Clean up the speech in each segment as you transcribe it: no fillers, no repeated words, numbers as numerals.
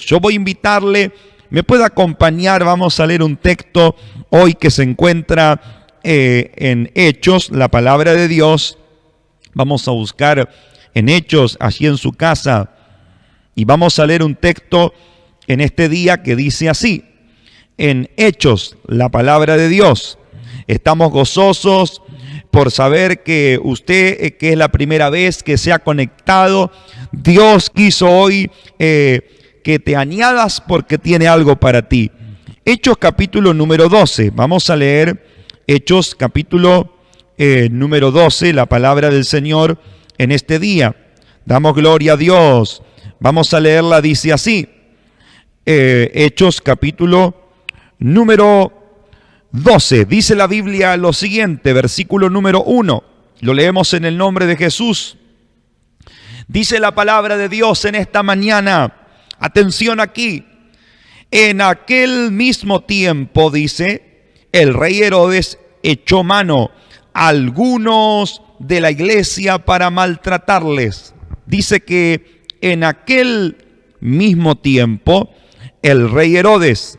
Yo voy a invitarle, me puede acompañar, vamos a leer un texto hoy que se encuentra en Hechos, la palabra de Dios. Vamos a buscar en Hechos, allí en su casa, y vamos a leer un texto en este día que dice así, en Hechos, la palabra de Dios. Estamos gozosos por saber que usted, que es la primera vez que se ha conectado, Dios quiso hoy que te añadas porque tiene algo para ti. Hechos capítulo número 12, vamos a leer Hechos capítulo número 12, la palabra del Señor en este día. Damos gloria a Dios. Vamos a leerla, dice así, Hechos capítulo número 12, dice la Biblia lo siguiente, versículo número 1, lo leemos en el nombre de Jesús. Dice la palabra de Dios en esta mañana, atención aquí, en aquel mismo tiempo, dice, el rey Herodes echó mano a algunos de la iglesia para maltratarles. Dice que en aquel mismo tiempo, el rey Herodes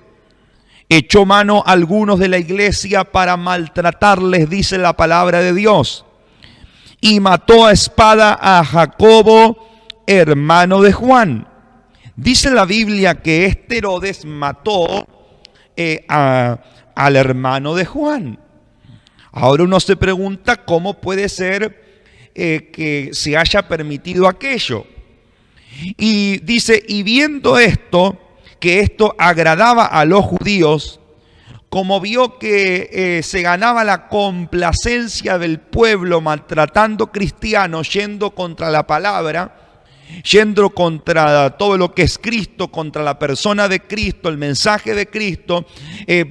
echó mano a algunos de la iglesia para maltratarles, dice la palabra de Dios, y mató a espada a Jacobo, hermano de Juan. Dice la Biblia que este Herodes mató al hermano de Juan. Ahora uno se pregunta cómo puede ser que se haya permitido aquello. Y dice, y viendo esto, que esto agradaba a los judíos, como vio que se ganaba la complacencia del pueblo maltratando cristianos, yendo contra la palabra, yendo contra todo lo que es Cristo, contra la persona de Cristo, el mensaje de Cristo,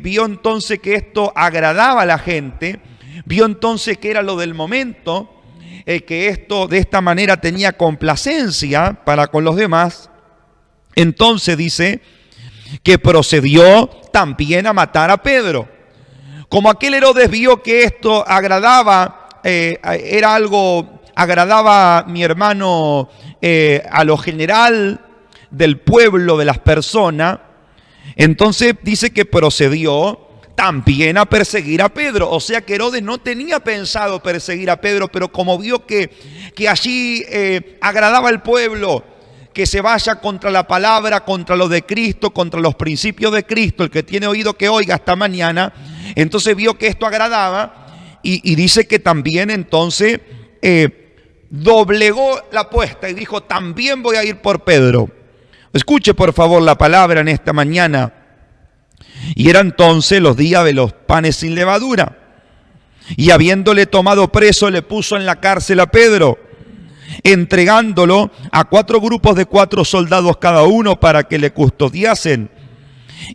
vio entonces que esto agradaba a la gente, vio entonces que era lo del momento, que esto de esta manera tenía complacencia para con los demás. Entonces dice que procedió también a matar a Pedro. Como aquel Herodes vio que esto agradaba, era algo, agradaba, mi hermano, a lo general del pueblo, de las personas, entonces dice que procedió también a perseguir a Pedro. O sea que Herodes no tenía pensado perseguir a Pedro, pero como vio que allí agradaba al pueblo, que se vaya contra la palabra, contra lo de Cristo, contra los principios de Cristo, el que tiene oído que oiga hasta mañana, entonces vio que esto agradaba y dice que también entonces doblegó la apuesta y dijo, también voy a ir por Pedro. Escuche por favor la palabra en esta mañana. Y era entonces los días de los panes sin levadura. Y habiéndole tomado preso, le puso en la cárcel a Pedro, entregándolo a 4 grupos de 4 soldados cada uno para que le custodiasen.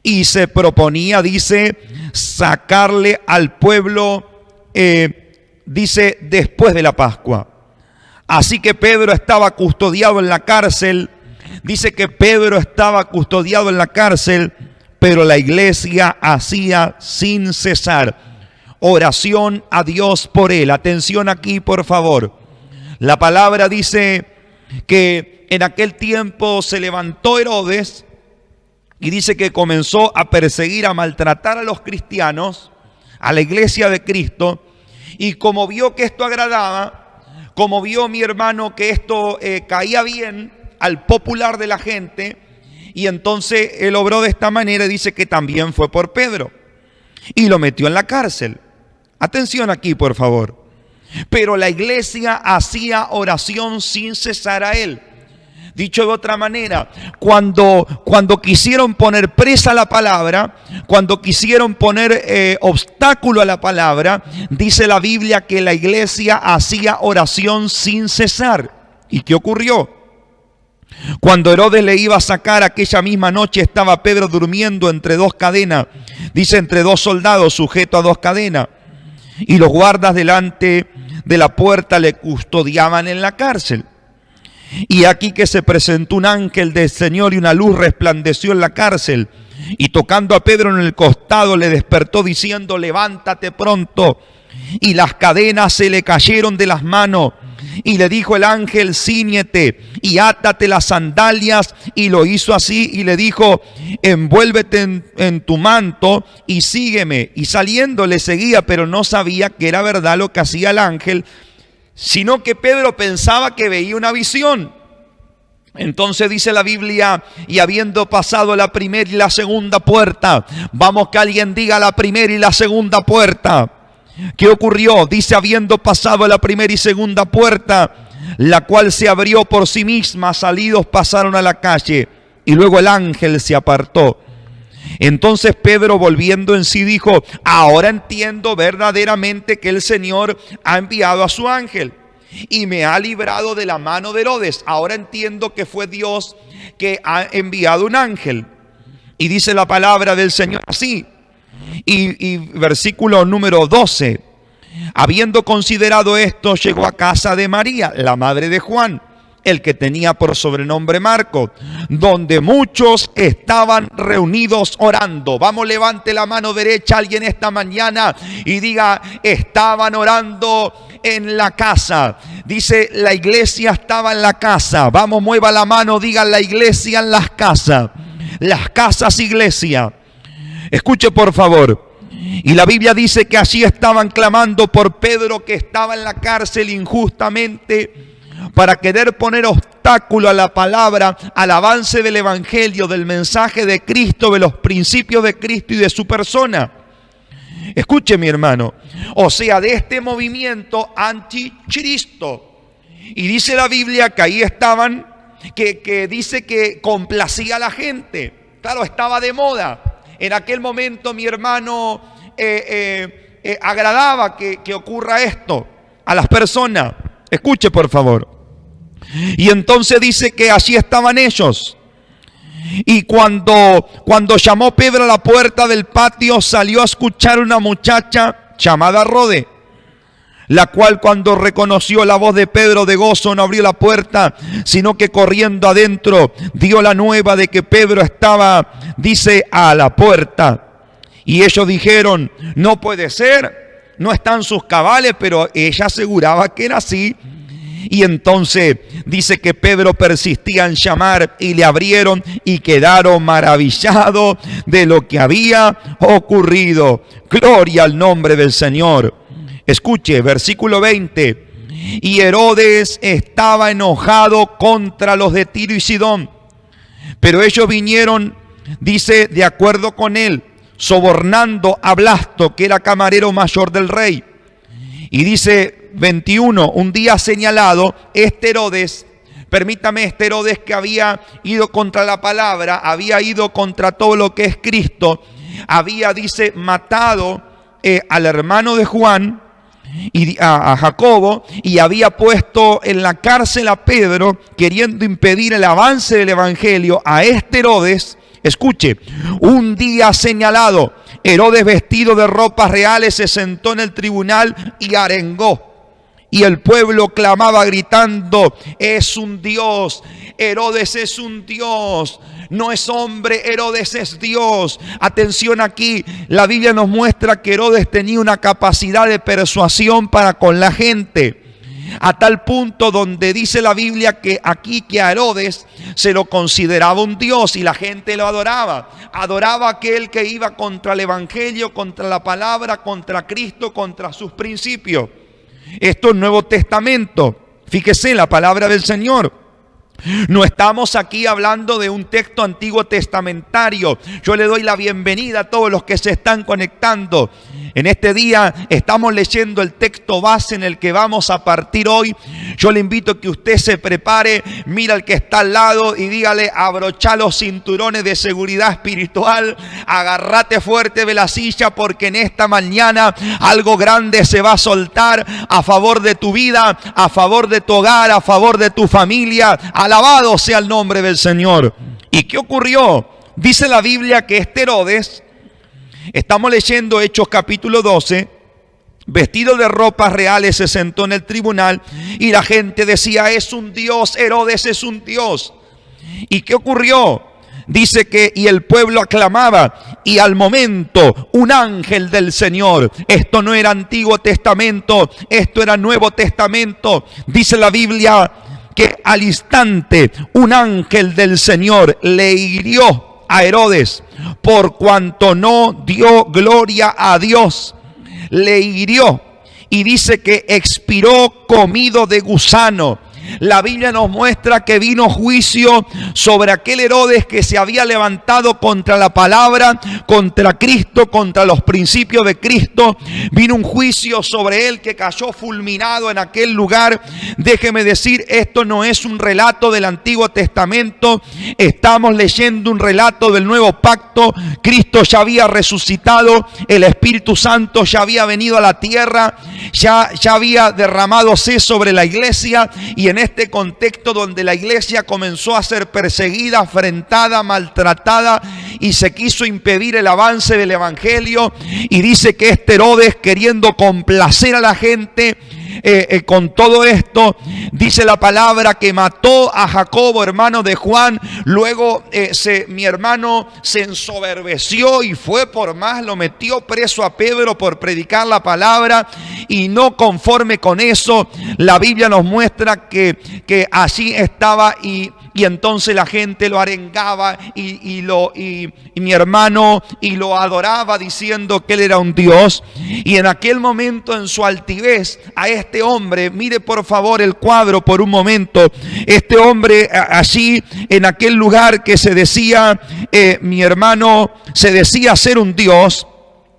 Y se proponía, dice, sacarle al pueblo, dice, después de la Pascua. Así que Pedro estaba custodiado en la cárcel. Dice que Pedro estaba custodiado en la cárcel, pero la iglesia hacía sin cesar oración a Dios por él. Atención aquí, por favor. La palabra dice que en aquel tiempo se levantó Herodes y dice que comenzó a perseguir, a maltratar a los cristianos, a la iglesia de Cristo, y como vio que esto agradaba, como vio, mi hermano, que esto caía bien al popular de la gente, y entonces él obró de esta manera y dice que también fue por Pedro y lo metió en la cárcel. Atención aquí, por favor. Pero la iglesia hacía oración sin cesar a él. Dicho de otra manera, cuando quisieron poner presa la palabra, cuando quisieron poner obstáculo a la palabra, dice la Biblia que la iglesia hacía oración sin cesar. ¿Y qué ocurrió? Cuando Herodes le iba a sacar aquella misma noche, estaba Pedro durmiendo entre 2 cadenas, dice entre 2 soldados sujeto a 2 cadenas, y los guardas delante de la puerta le custodiaban en la cárcel. Y aquí que se presentó un ángel del Señor y una luz resplandeció en la cárcel, y tocando a Pedro en el costado le despertó diciendo, levántate pronto. Y las cadenas se le cayeron de las manos Y le dijo el ángel: cíñete y átate las sandalias. Y lo hizo así y le dijo: envuélvete en tu manto y sígueme. Y saliendo le seguía, pero no sabía que era verdad lo que hacía el ángel, sino que Pedro pensaba que veía una visión. Entonces dice la Biblia: y habiendo pasado la primera y la segunda puerta. Vamos, que alguien diga la primera y la segunda puerta. ¿Qué ocurrió? Dice: habiendo pasado la primera y segunda puerta, la cual se abrió por sí misma, salidos pasaron a la calle, y luego el ángel se apartó. Entonces Pedro, volviendo en sí, dijo: ahora entiendo verdaderamente que el Señor ha enviado a su ángel y me ha librado de la mano de Herodes. Ahora entiendo que fue Dios que ha enviado un ángel. Y dice la palabra del Señor así. Y versículo número 12. Habiendo considerado esto, llegó a casa de María, la madre de Juan, el que tenía por sobrenombre Marcos, donde muchos estaban reunidos orando. Vamos, levante la mano derecha alguien esta mañana y diga: estaban orando en la casa. Dice: la iglesia estaba en la casa. Vamos, mueva la mano, diga: la iglesia en las casas. Las casas, iglesia. Escuche por favor. Y la Biblia dice que allí estaban clamando por Pedro, que estaba en la cárcel injustamente, para querer poner obstáculo a la palabra, al avance del evangelio, del mensaje de Cristo, de los principios de Cristo y de su persona. Escuche, mi hermano, o sea, de este movimiento anticristo. Y dice la Biblia que ahí estaban, que dice que complacía a la gente. Claro, estaba de moda. En aquel momento, mi hermano, agradaba que ocurra esto a las personas. Escuche, por favor. Y entonces dice que allí estaban ellos. Y cuando llamó Pedro a la puerta del patio, salió a escuchar una muchacha llamada Rode, la cual, cuando reconoció la voz de Pedro, de gozo no abrió la puerta, sino que corriendo adentro dio la nueva de que Pedro estaba, dice, a la puerta. Y ellos dijeron: no puede ser, no están sus cabales, pero ella aseguraba que era así. Y entonces dice que Pedro persistía en llamar y le abrieron y quedaron maravillados de lo que había ocurrido. Gloria al nombre del Señor. Escuche, versículo 20. Y Herodes estaba enojado contra los de Tiro y Sidón, pero ellos vinieron, dice, de acuerdo con él, sobornando a Blasto, que era camarero mayor del rey. Y dice 21, un día señalado, este Herodes que había ido contra la palabra, había ido contra todo lo que es Cristo, había, dice, matado al hermano de Juan, y a Jacobo, y había puesto en la cárcel a Pedro, queriendo impedir el avance del evangelio. A este Herodes, escuche, un día señalado, Herodes, vestido de ropas reales, se sentó en el tribunal y arengó. Y el pueblo clamaba gritando: es un Dios, Herodes es un Dios, no es hombre, Herodes es Dios. Atención aquí, la Biblia nos muestra que Herodes tenía una capacidad de persuasión para con la gente, a tal punto donde dice la Biblia que aquí que a Herodes se lo consideraba un Dios y la gente lo adoraba. Adoraba a aquel que iba contra el evangelio, contra la palabra, contra Cristo, contra sus principios. Esto es Nuevo Testamento. Fíjese la palabra del Señor. No estamos aquí hablando de un texto antiguo testamentario. Yo le doy la bienvenida a todos los que se están conectando. En este día estamos leyendo el texto base en el que vamos a partir hoy. Yo le invito a que usted se prepare, mira al que está al lado y dígale: abrochá los cinturones de seguridad espiritual, agárrate fuerte de la silla, porque en esta mañana algo grande se va a soltar a favor de tu vida, a favor de tu hogar, a favor de tu familia. Alabado sea el nombre del Señor. ¿Y qué ocurrió? Dice la Biblia que este Herodes, estamos leyendo Hechos capítulo 12, vestido de ropas reales, se sentó en el tribunal y la gente decía: es un Dios, Herodes es un Dios. ¿Y qué ocurrió? Dice que y el pueblo aclamaba, y al momento un ángel del Señor, esto no era Antiguo Testamento, esto era Nuevo Testamento, dice la Biblia que al instante un ángel del Señor le hirió a Herodes por cuanto no dio gloria a Dios, le hirió y dice que expiró comido de gusano. La Biblia nos muestra que vino juicio sobre aquel Herodes que se había levantado contra la palabra, contra Cristo, contra los principios de Cristo. Vino un juicio sobre él que cayó fulminado en aquel lugar. Déjeme decir, esto no es un relato del Antiguo Testamento. Estamos leyendo un relato del Nuevo Pacto. Cristo ya había resucitado, el Espíritu Santo ya había venido a la tierra, ya había derramadose sobre la iglesia, y en este contexto donde la iglesia comenzó a ser perseguida, afrentada, maltratada, y se quiso impedir el avance del evangelio, y dice que este Herodes, queriendo complacer a la gente, con todo esto, dice la palabra que mató a Jacobo, hermano de Juan. Luego mi hermano se ensoberbeció y fue por más, lo metió preso a Pedro por predicar la palabra, y no conforme con eso, la Biblia nos muestra que allí estaba y entonces la gente lo arengaba y mi hermano y lo adoraba diciendo que él era un Dios. Y en aquel momento, en su altivez, a este hombre, mire por favor el cuadro por un momento, este hombre allí en aquel lugar que se decía, mi hermano se decía ser un Dios.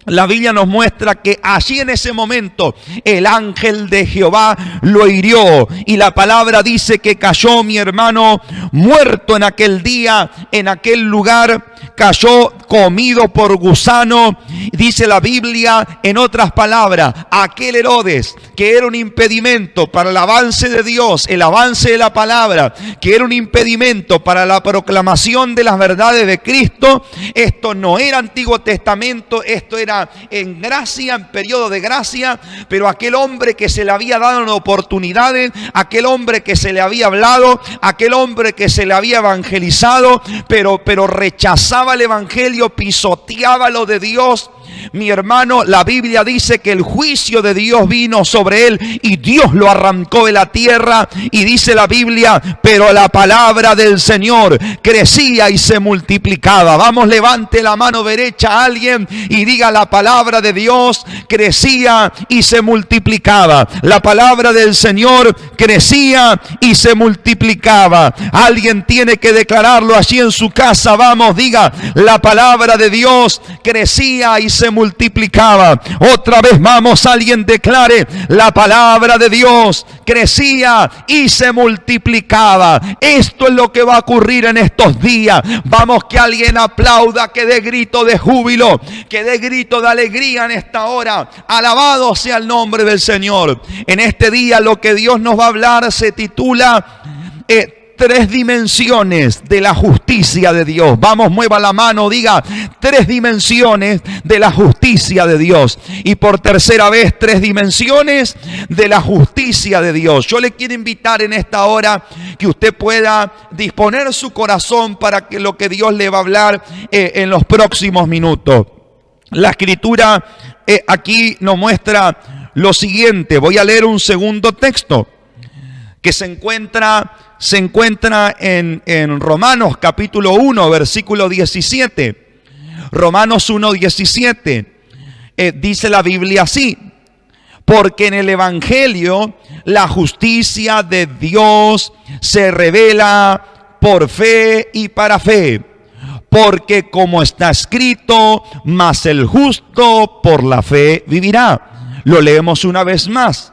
La Biblia nos muestra que allí en ese momento el ángel de Jehová lo hirió, y la palabra dice que cayó mi hermano muerto en aquel día, en aquel lugar, cayó comido por gusano. Dice la Biblia, en otras palabras, aquel Herodes que era un impedimento para el avance de Dios, el avance de la palabra, que era un impedimento para la proclamación de las verdades de Cristo. Esto no era Antiguo Testamento, esto era en gracia, en periodo de gracia, pero aquel hombre que se le había dado oportunidades, aquel hombre que se le había hablado, aquel hombre que se le había evangelizado, pero rechazaba el evangelio, pisoteaba lo de Dios. Mi hermano, la Biblia dice que el juicio de Dios vino sobre él y Dios lo arrancó de la tierra, y dice la Biblia, pero la palabra del Señor crecía y se multiplicaba. Vamos, levante la mano derecha a alguien y diga: la palabra de Dios crecía y se multiplicaba. La palabra del Señor crecía y se multiplicaba. Alguien tiene que declararlo allí en su casa. Vamos, diga: la palabra de Dios crecía y se multiplicaba. Otra vez, vamos, alguien declare: la palabra de Dios crecía y se multiplicaba. Esto es lo que va a ocurrir en estos días. Vamos, que alguien aplauda, que dé grito de júbilo, que dé grito de alegría en esta hora. Alabado sea el nombre del Señor. En este día lo que Dios nos va a hablar se titula tres dimensiones de la justicia de Dios. Vamos, mueva la mano, diga: tres dimensiones de la justicia de Dios. Y por tercera vez, tres dimensiones de la justicia de Dios. Yo le quiero invitar en esta hora que usted pueda disponer su corazón para que lo que Dios le va a hablar en los próximos minutos. La Escritura aquí nos muestra lo siguiente. Voy a leer un segundo texto que se encuentra en Romanos capítulo 1, versículo 17. Romanos 1, 17. Dice la Biblia así: porque en el Evangelio la justicia de Dios se revela por fe y para fe. Porque como está escrito, mas el justo por la fe vivirá. Lo leemos una vez más.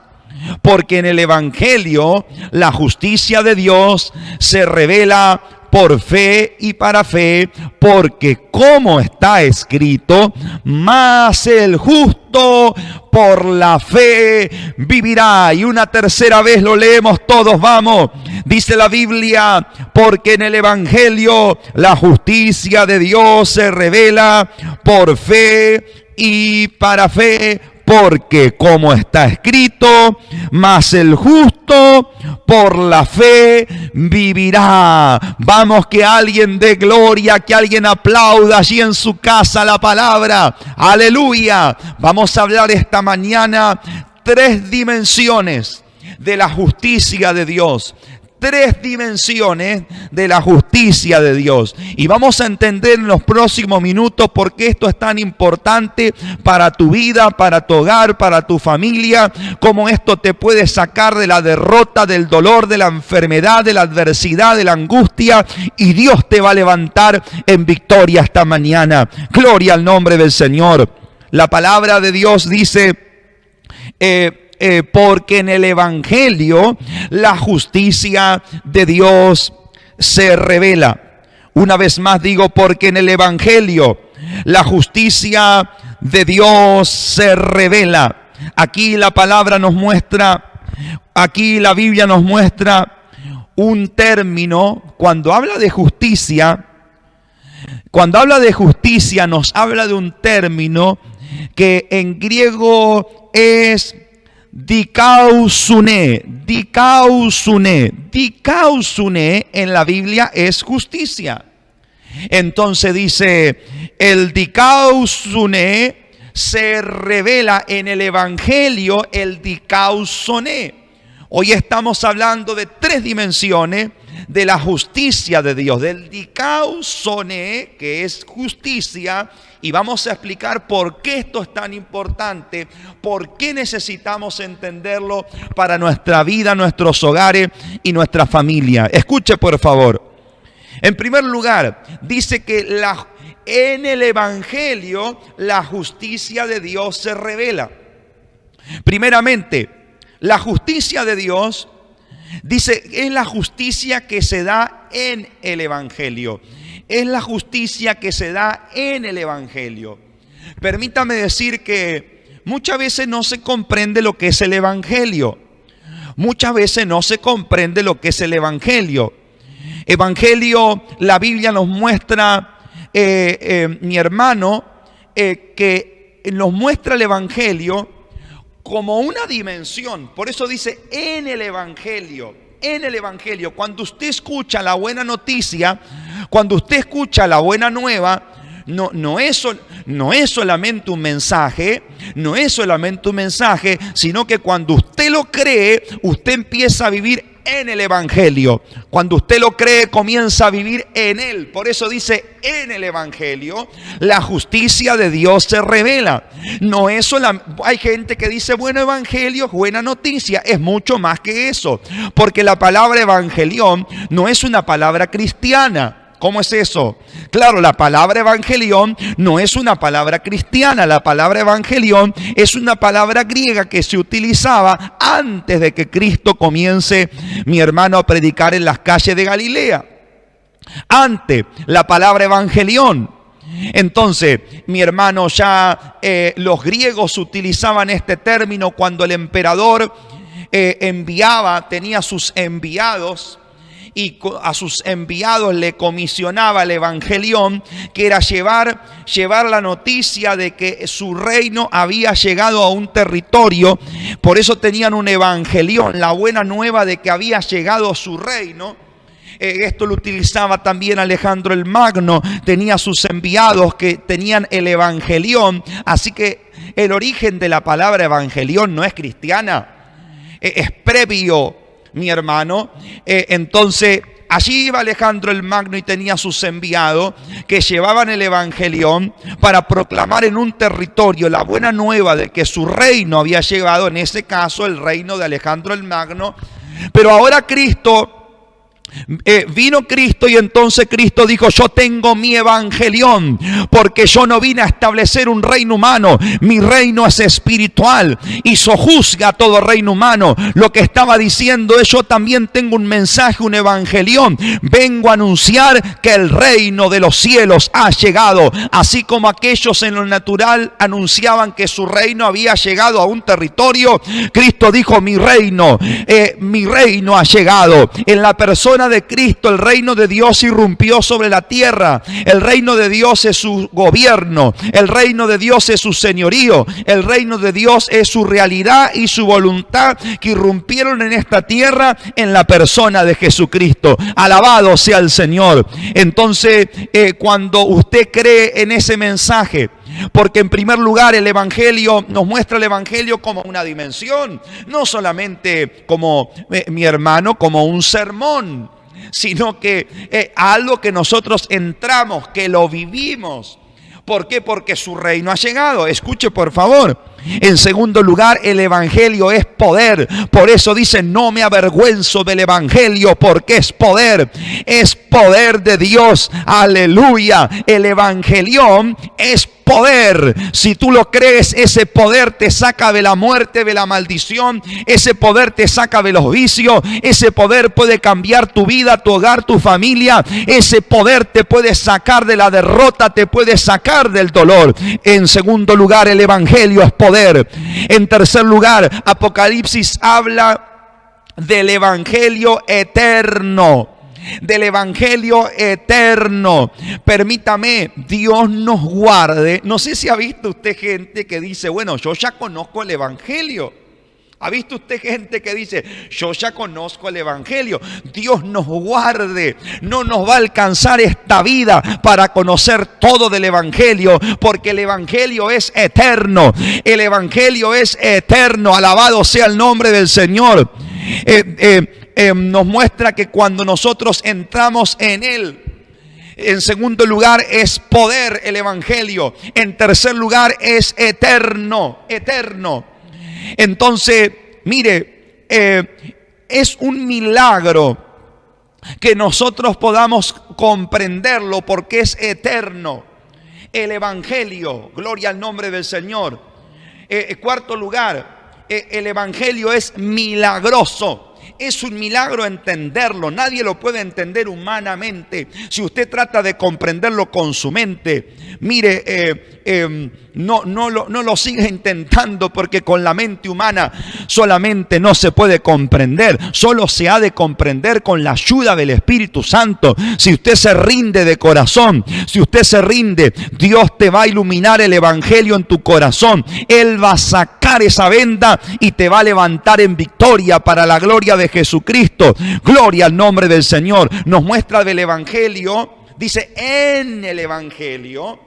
Porque en el Evangelio la justicia de Dios se revela por fe y para fe, porque como está escrito, mas el justo por la fe vivirá. Y una tercera vez lo leemos todos, vamos. Dice la Biblia: porque en el Evangelio la justicia de Dios se revela por fe y para fe. Porque como está escrito, mas el justo justo por la fe vivirá. Vamos, que alguien dé gloria, que alguien aplauda allí en su casa la palabra. Aleluya. Vamos a hablar esta mañana 3 dimensiones de la justicia de Dios. 3 dimensiones de la justicia de Dios. Y vamos a entender en los próximos minutos por qué esto es tan importante para tu vida, para tu hogar, para tu familia. Cómo esto te puede sacar de la derrota, del dolor, de la enfermedad, de la adversidad, de la angustia. Y Dios te va a levantar en victoria esta mañana. Gloria al nombre del Señor. La palabra de Dios dice... porque en el Evangelio la justicia de Dios se revela. Una vez más digo, porque en el Evangelio la justicia de Dios se revela. Aquí la palabra nos muestra, aquí la Biblia nos muestra un término. Cuando habla de justicia, nos habla de un término que en griego es dikaiosuné. Dikaiosuné en la Biblia es justicia. Entonces dice, el dikaiosuné se revela en el Evangelio, el dikaiosuné. Hoy estamos hablando de 3 dimensiones de la justicia de Dios, del dikaiosuné, que es justicia. Y vamos a explicar por qué esto es tan importante, por qué necesitamos entenderlo para nuestra vida, nuestros hogares y nuestra familia. Escuche, por favor. En primer lugar, dice que en el Evangelio la justicia de Dios se revela. Primeramente, la justicia de Dios, dice, es la justicia que se da en el Evangelio. Es la justicia que se da en el Evangelio. Permítame decir que muchas veces no se comprende lo que es el Evangelio. Muchas veces no se comprende lo que es el Evangelio. Evangelio, la Biblia nos muestra, mi hermano, que nos muestra el Evangelio como una dimensión. Por eso dice en el Evangelio. En el Evangelio, cuando usted escucha la buena noticia, cuando usted escucha la buena nueva, no es solamente un mensaje, sino que cuando usted lo cree, usted empieza a vivir en el Evangelio. Cuando usted lo cree, comienza a vivir en él. Por eso dice, en el Evangelio la justicia de Dios se revela. No es solamente, hay gente que dice, bueno, Evangelio, buena noticia. Es mucho más que eso, porque la palabra evangelión no es una palabra cristiana. ¿Cómo es eso? Claro, la palabra evangelión no es una palabra cristiana. La palabra evangelión es una palabra griega que se utilizaba antes de que Cristo comience, mi hermano, a predicar en las calles de Galilea. Antes, la palabra evangelión. Entonces, mi hermano, ya los griegos utilizaban este término cuando el emperador tenía sus enviados. Y a sus enviados le comisionaba el evangelión, que era llevar la noticia de que su reino había llegado a un territorio. Por eso tenían un evangelión, la buena nueva de que había llegado su reino. Esto lo utilizaba también Alejandro el Magno, tenía sus enviados que tenían el evangelión. Así que el origen de la palabra evangelión no es cristiana, es previo, mi hermano. Entonces allí iba Alejandro el Magno y tenía sus enviados que llevaban el evangelión para proclamar en un territorio la buena nueva de que su reino había llegado, en ese caso el reino de Alejandro el Magno. Pero ahora vino Cristo, y entonces Cristo dijo, yo tengo mi evangelión, porque yo no vine a establecer un reino humano, mi reino es espiritual y sojuzga a todo reino humano. Lo que estaba diciendo es, yo también tengo un mensaje, un evangelión, vengo a anunciar que el reino de los cielos ha llegado. Así como aquellos en lo natural anunciaban que su reino había llegado a un territorio, Cristo dijo, mi reino ha llegado en la persona persona de Cristo, el reino de Dios irrumpió sobre la tierra. El reino de Dios es su gobierno. El reino de Dios es su señorío. El reino de Dios es su realidad y su voluntad que irrumpieron en esta tierra en la persona de Jesucristo. Alabado sea el Señor. Entonces, cuando usted cree en ese mensaje, porque en primer lugar el Evangelio nos muestra el Evangelio como una dimensión, no solamente como, mi hermano, como un sermón, sino que algo que nosotros entramos, que lo vivimos. ¿Por qué? Porque su reino ha llegado. Escuche por favor. En segundo lugar, el Evangelio es poder. Por eso dice, no me avergüenzo del Evangelio, porque es poder. Es poder de Dios. Aleluya. El Evangelión es poder. Si tú lo crees, ese poder te saca de la muerte, de la maldición. Ese poder te saca de los vicios. Ese poder puede cambiar tu vida, tu hogar, tu familia. Ese poder te puede sacar de la derrota, te puede sacar del dolor. En segundo lugar, el Evangelio es poder. En tercer lugar, Apocalipsis habla del Evangelio eterno. Del Evangelio eterno. Permítame, Dios nos guarde. No sé si ha visto usted gente que dice, bueno, yo ya conozco el Evangelio. ¿Ha visto usted gente que dice, yo ya conozco el Evangelio? Dios nos guarde. No nos va a alcanzar esta vida para conocer todo del Evangelio, porque el Evangelio es eterno. El Evangelio es eterno. Alabado sea el nombre del Señor. Nos muestra que cuando nosotros entramos en Él, en segundo lugar es poder el Evangelio. En tercer lugar es eterno, eterno. Entonces, mire, es un milagro que nosotros podamos comprenderlo porque es eterno. El Evangelio, gloria al nombre del Señor. Cuarto lugar, el Evangelio es milagroso. Es un milagro entenderlo. Nadie lo puede entender humanamente. Si usted trata de comprenderlo con su mente, mire, no lo siga intentando, porque con la mente humana solamente no se puede comprender. Solo se ha de comprender con la ayuda del Espíritu Santo. Si usted se rinde de corazón, si usted se rinde, Dios te va a iluminar el Evangelio en tu corazón. Él va a sacar esa venda y te va a levantar en victoria para la gloria de Jesucristo. Gloria al nombre del Señor. Nos muestra del Evangelio, dice en el Evangelio,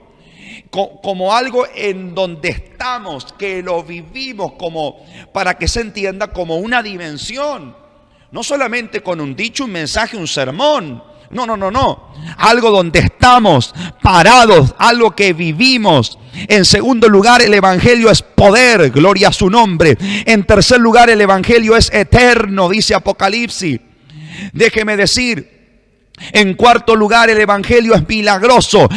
como algo en donde estamos, que lo vivimos, como para que se entienda como una dimensión, no solamente con un dicho, un mensaje, un sermón. No. Algo donde estamos parados, algo que vivimos. En segundo lugar, el Evangelio es poder, gloria a su nombre. En tercer lugar, el Evangelio es eterno, dice Apocalipsis. Déjeme decir, en cuarto lugar, el Evangelio es milagroso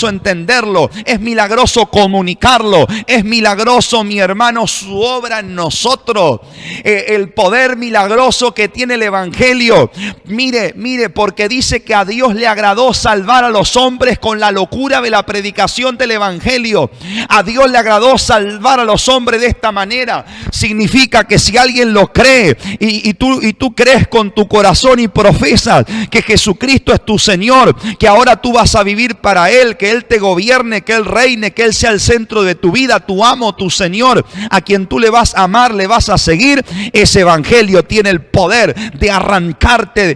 entenderlo, es milagroso comunicarlo, es milagroso, mi hermano, su obra en nosotros, el poder milagroso que tiene el Evangelio. Mire, porque dice que a Dios le agradó salvar a los hombres con la locura de la predicación del Evangelio. A Dios le agradó salvar a los hombres de esta manera. Significa que si alguien lo cree y tú crees con tu corazón y profesas que Jesucristo es tu Señor, que ahora tú vas a vivir para Él, que Él te gobierne, que Él reine, que Él sea el centro de tu vida, tu amo, tu Señor, a quien tú le vas a amar, le vas a seguir. Ese Evangelio tiene el poder de arrancarte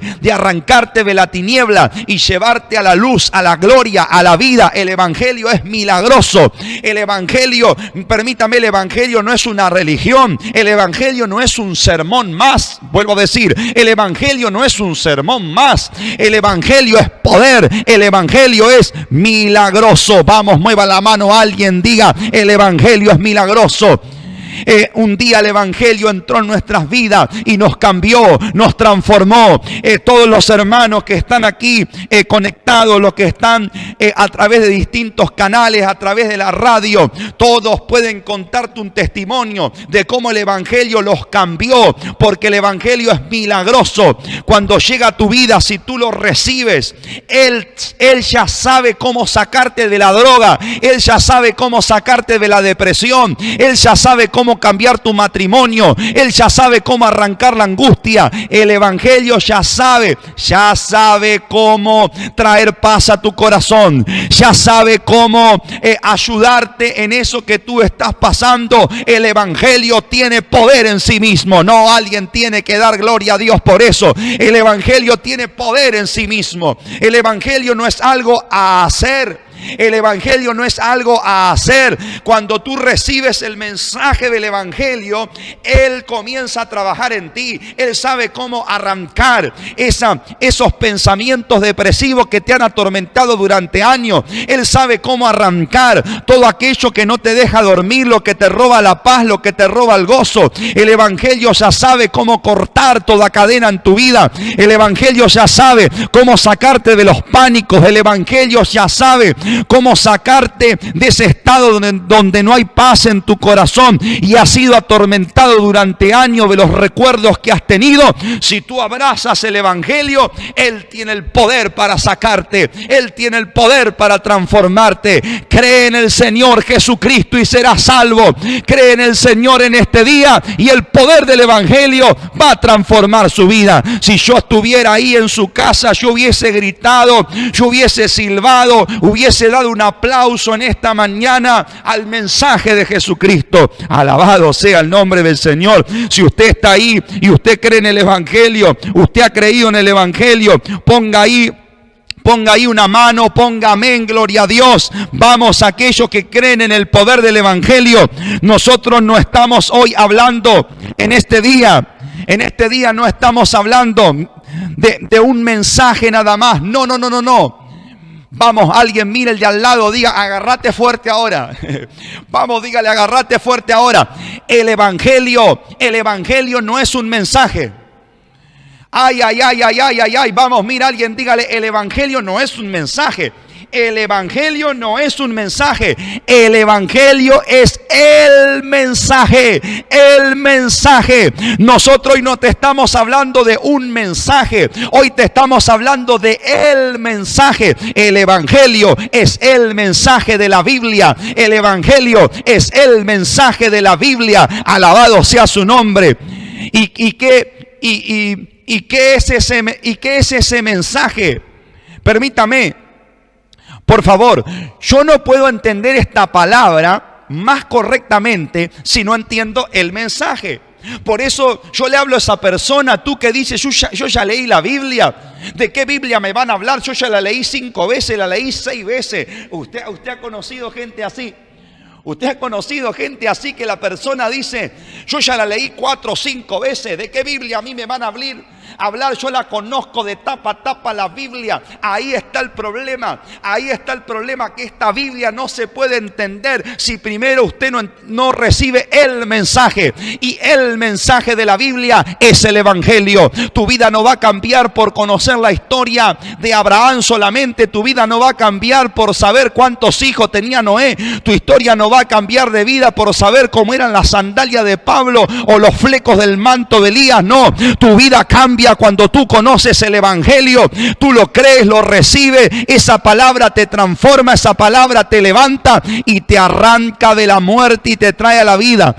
de la tiniebla y llevarte a la luz, a la gloria, a la vida. El Evangelio es milagroso. El Evangelio, permítame, el Evangelio no es una religión. El Evangelio no es un sermón más. Vuelvo a decir, el Evangelio no es un sermón más. El Evangelio es poder. El Evangelio es milagroso. Vamos, mueva la mano a alguien, diga, el Evangelio es milagroso. Un día el Evangelio entró en nuestras vidas y nos cambió, nos transformó. Todos los hermanos que están aquí conectados, los que están a través de distintos canales, a través de la radio, todos pueden contarte un testimonio de cómo el Evangelio los cambió, porque el Evangelio es milagroso. Cuando llega a tu vida, si tú lo recibes, Él ya sabe cómo sacarte de la droga, Él ya sabe cómo sacarte de la depresión, Él ya sabe cómo cómo cambiar tu matrimonio. Él ya sabe cómo arrancar la angustia. El Evangelio ya sabe cómo traer paz a tu corazón. Ya sabe cómo ayudarte en eso que tú estás pasando. El Evangelio tiene poder en sí mismo. No, alguien tiene que dar gloria a Dios por eso. El Evangelio tiene poder en sí mismo. El Evangelio no es algo a hacer. El Evangelio no es algo a hacer. Cuando tú recibes el mensaje del Evangelio, Él comienza a trabajar en ti. Él sabe cómo arrancar esos pensamientos depresivos que te han atormentado durante años. Él sabe cómo arrancar todo aquello que no te deja dormir, lo que te roba la paz, lo que te roba el gozo. El Evangelio ya sabe cómo cortar toda cadena en tu vida. El Evangelio ya sabe cómo sacarte de los pánicos. El Evangelio ya sabe cómo sacarte de ese estado donde no hay paz en tu corazón y has sido atormentado durante años de los recuerdos que has tenido. Si tú abrazas el Evangelio, Él tiene el poder para sacarte. Él tiene el poder para transformarte. Cree en el Señor Jesucristo y serás salvo. Cree en el Señor en este día y el poder del Evangelio va a transformar su vida. Si yo estuviera ahí en su casa, yo hubiese gritado, yo hubiese silbado, hubiese dado un aplauso en esta mañana al mensaje de Jesucristo. Alabado sea el nombre del Señor. Si usted está ahí y usted cree en el Evangelio, usted ha creído en el Evangelio, ponga ahí una mano, ponga amén, gloria a Dios. Vamos, aquellos que creen en el poder del Evangelio. Nosotros no estamos hoy hablando en este día no estamos hablando de un mensaje nada más. No. Vamos, alguien mire el de al lado, diga, agárrate fuerte ahora. Vamos, dígale, agárrate fuerte ahora. El Evangelio no es un mensaje. Ay. Vamos, mira, alguien dígale, el Evangelio no es un mensaje. El Evangelio no es un mensaje. El Evangelio es el mensaje. El mensaje. Nosotros hoy no te estamos hablando de un mensaje. Hoy te estamos hablando de el mensaje. El Evangelio es el mensaje de la Biblia. El Evangelio es el mensaje de la Biblia. Alabado sea su nombre. ¿Y qué es ese mensaje? Permítame. Por favor, yo no puedo entender esta palabra más correctamente si no entiendo el mensaje. Por eso yo le hablo a esa persona, tú que dices, yo ya leí la Biblia. ¿De qué Biblia me van a hablar? Yo ya la leí 5 veces, la leí 6 veces. Usted ha conocido gente así. Usted ha conocido gente así que la persona dice, yo ya la leí 4 o 5 veces. ¿De qué Biblia a mí me van a hablar? Yo la conozco de tapa a tapa la Biblia. Ahí está el problema. Ahí está el problema, que esta Biblia no se puede entender si primero usted no recibe el mensaje. Y el mensaje de la Biblia es el Evangelio. Tu vida no va a cambiar por conocer la historia de Abraham solamente. Tu vida no va a cambiar por saber cuántos hijos tenía Noé. Tu historia no va a cambiar de vida por saber cómo eran las sandalias de Pablo o los flecos del manto de Elías. No, tu vida cambia cuando tú conoces el Evangelio. Tú lo crees, lo recibes. Esa palabra te transforma, esa palabra te levanta y te arranca de la muerte y te trae a la vida.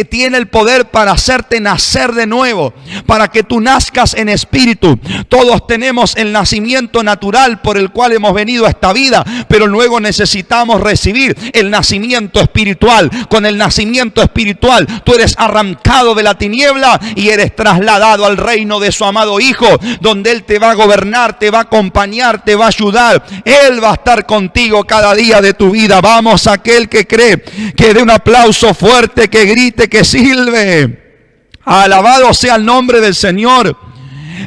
Tiene el poder para hacerte nacer de nuevo, para que tú nazcas en espíritu. Todos tenemos el nacimiento natural por el cual hemos venido a esta vida, pero luego necesitamos recibir el nacimiento espiritual. Con el nacimiento espiritual tú eres arrancado de la tiniebla y eres trasladado al reino de su amado Hijo, donde Él te va a gobernar, te va a acompañar, te va a ayudar. Él va a estar contigo cada día de tu vida. Vamos, aquel que cree, que dé un aplauso fuerte, que grite, que silbe. Alabado sea el nombre del Señor.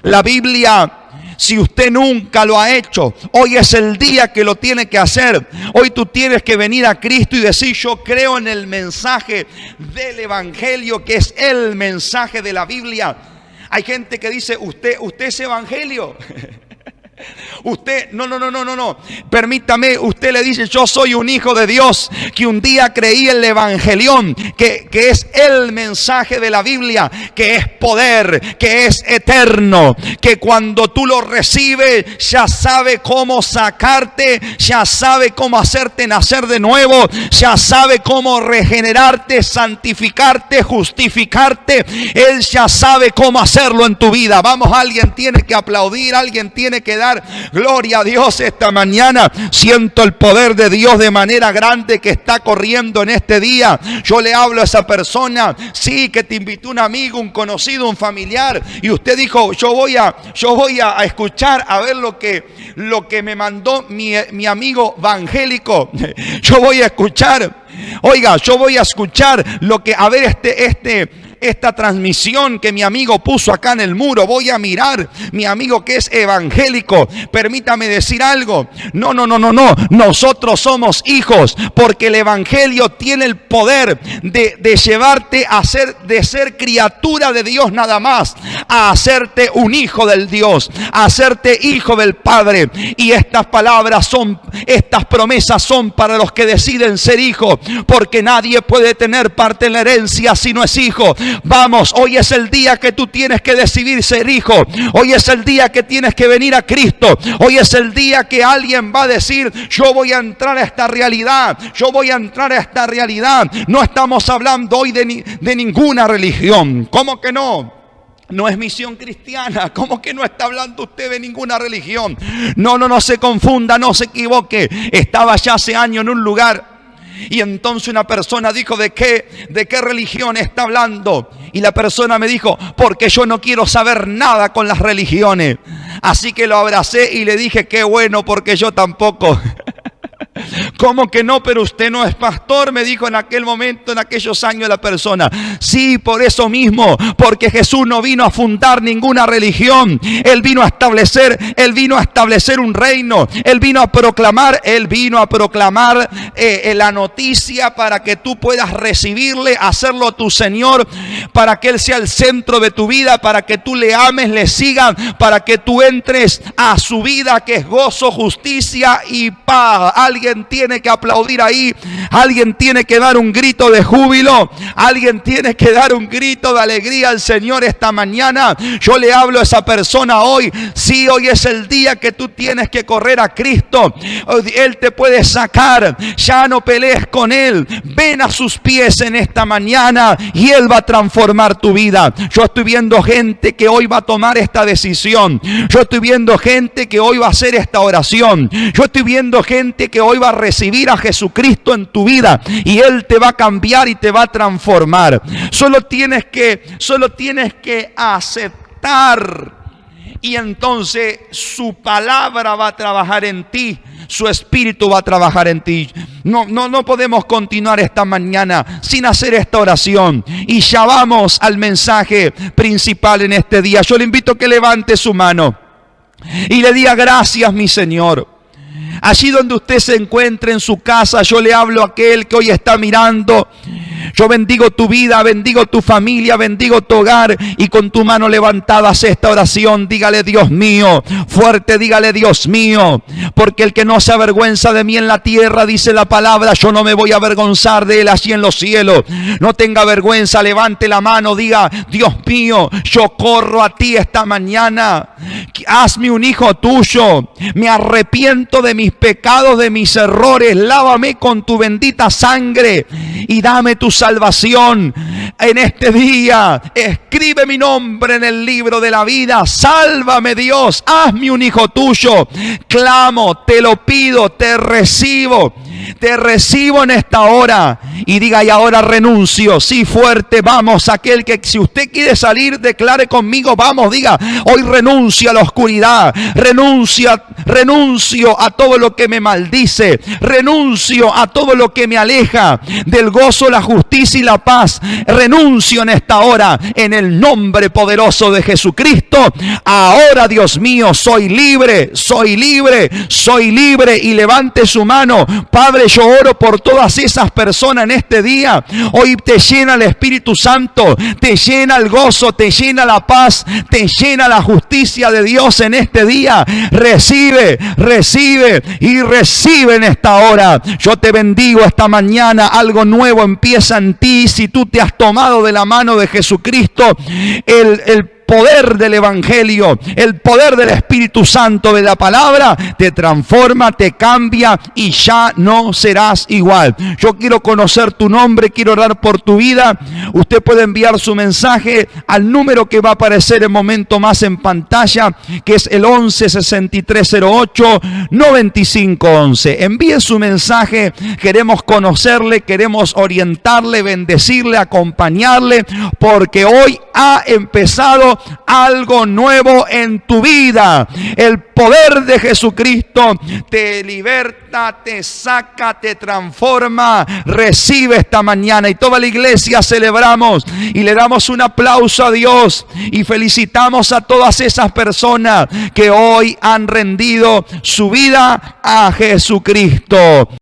La Biblia, si usted nunca lo ha hecho, hoy es el día que lo tiene que hacer. Hoy tú tienes que venir a Cristo y decir, yo creo en el mensaje del Evangelio, que es el mensaje de la Biblia. Hay gente que dice, usted es evangelio. Usted, no. Permítame, usted le dice, yo soy un hijo de Dios, que un día creí el Evangelión, que es el mensaje de la Biblia, que es poder, que es eterno, que cuando tú lo recibes, ya sabe cómo sacarte, ya sabe cómo hacerte nacer de nuevo, ya sabe cómo regenerarte, santificarte, justificarte. Él ya sabe cómo hacerlo en tu vida. Vamos, alguien tiene que aplaudir, alguien tiene que dar gloria a Dios esta mañana. Siento el poder de Dios de manera grande que está corriendo en este día. Yo le hablo a esa persona, sí, que te invitó un amigo, un conocido, un familiar, y usted dijo, yo voy a escuchar a ver lo que me mandó mi amigo evangélico. Yo voy a escuchar. Oiga, yo voy a escuchar esta transmisión que mi amigo puso acá en el muro. Voy a mirar, mi amigo que es evangélico. Permítame decir algo. No. Nosotros somos hijos, porque el evangelio tiene el poder de llevarte de ser criatura de Dios nada más, a hacerte un hijo del Dios, a hacerte hijo del Padre. Y estas promesas son para los que deciden ser hijos, porque nadie puede tener parte en la herencia si no es hijo. Vamos, hoy es el día que tú tienes que decidir ser hijo. Hoy es el día que tienes que venir a Cristo. Hoy es el día que alguien va a decir, yo voy a entrar a esta realidad. Yo voy a entrar a esta realidad. No estamos hablando hoy de ninguna religión. ¿Cómo que no? No es Misión Cristiana. ¿Cómo que no está hablando usted de ninguna religión? No se confunda, no se equivoque. Estaba ya hace años en un lugar, y entonces una persona dijo, ¿de qué religión está hablando? Y la persona me dijo, porque yo no quiero saber nada con las religiones. Así que lo abracé y le dije, qué bueno, porque yo tampoco. ¿Cómo que no? Pero usted no es pastor, me dijo en aquel momento, en aquellos años la persona. Sí, por eso mismo, porque Jesús no vino a fundar ninguna religión. Él vino a establecer un reino. Él vino a proclamar la noticia para que tú puedas recibirle, hacerlo tu Señor, para que Él sea el centro de tu vida, para que tú le ames, le sigas, para que tú entres a su vida, que es gozo, justicia y paz. Alguien tiene que aplaudir ahí, alguien tiene que dar un grito de júbilo, alguien tiene que dar un grito de alegría al Señor esta mañana. Yo le hablo a esa persona hoy. Sí, hoy es el día que tú tienes que correr a Cristo. Él te puede sacar, ya no pelees con Él. Ven a sus pies en esta mañana y Él va a transformar tu vida. Yo estoy viendo gente que hoy va a tomar esta decisión. Yo estoy viendo gente que hoy va a hacer esta oración. Yo estoy viendo gente que hoy va a recibir a Jesucristo en tu vida y Él te va a cambiar y te va a transformar. Solo tienes que aceptar, y entonces su palabra va a trabajar en ti, su espíritu va a trabajar en ti. No podemos continuar esta mañana sin hacer esta oración. Y ya vamos al mensaje principal en este día. Yo le invito a que levante su mano y le diga, gracias mi Señor. Allí donde usted se encuentre en su casa, yo le hablo a aquel que hoy está mirando. Yo bendigo tu vida, bendigo tu familia, bendigo tu hogar, y con tu mano levantada haz esta oración. Dígale, Dios mío, fuerte, dígale, Dios mío, porque el que no se avergüenza de mí en la tierra, dice la palabra, yo no me voy a avergonzar de él allí en los cielos. No tenga vergüenza, levante la mano, diga, Dios mío, yo corro a ti esta mañana. Hazme un hijo tuyo. Me arrepiento de mis pecados, de mis errores. Lávame con tu bendita sangre y dame tu salvación en este día. Escribe mi nombre en el libro de la vida. Sálvame, Dios. Hazme un hijo tuyo. Clamo, te lo pido, te recibo en esta hora. Y diga, y ahora renuncio. Sí, fuerte, vamos. Aquel que, si usted quiere salir, declare conmigo, vamos, diga, hoy renuncio a la oscuridad, renuncio a todo lo que me maldice, renuncio a todo lo que me aleja del gozo, la justicia y la paz. Renuncio en esta hora, en el nombre poderoso de Jesucristo. Ahora, Dios mío, soy libre, soy libre, soy libre. Y levante su mano, Padre. Padre, yo oro por todas esas personas en este día. Hoy te llena el Espíritu Santo, te llena el gozo, te llena la paz, te llena la justicia de Dios en este día. Recibe, recibe y recibe en esta hora. Yo te bendigo esta mañana. Algo nuevo empieza en ti si tú te has tomado de la mano de Jesucristo. El poder del Evangelio, el poder del Espíritu Santo, de la palabra, te transforma, te cambia y ya no serás igual. Yo quiero conocer tu nombre, quiero orar por tu vida. Usted puede enviar su mensaje al número que va a aparecer en momento más en pantalla, que es el 11 6308 9511. Envíe su mensaje, queremos conocerle, queremos orientarle, bendecirle, acompañarle, porque hoy ha empezado algo nuevo en tu vida. El poder de Jesucristo te liberta, te saca, te transforma. Recibe esta mañana. Y toda la iglesia celebramos y le damos un aplauso a Dios y felicitamos a todas esas personas que hoy han rendido su vida a Jesucristo.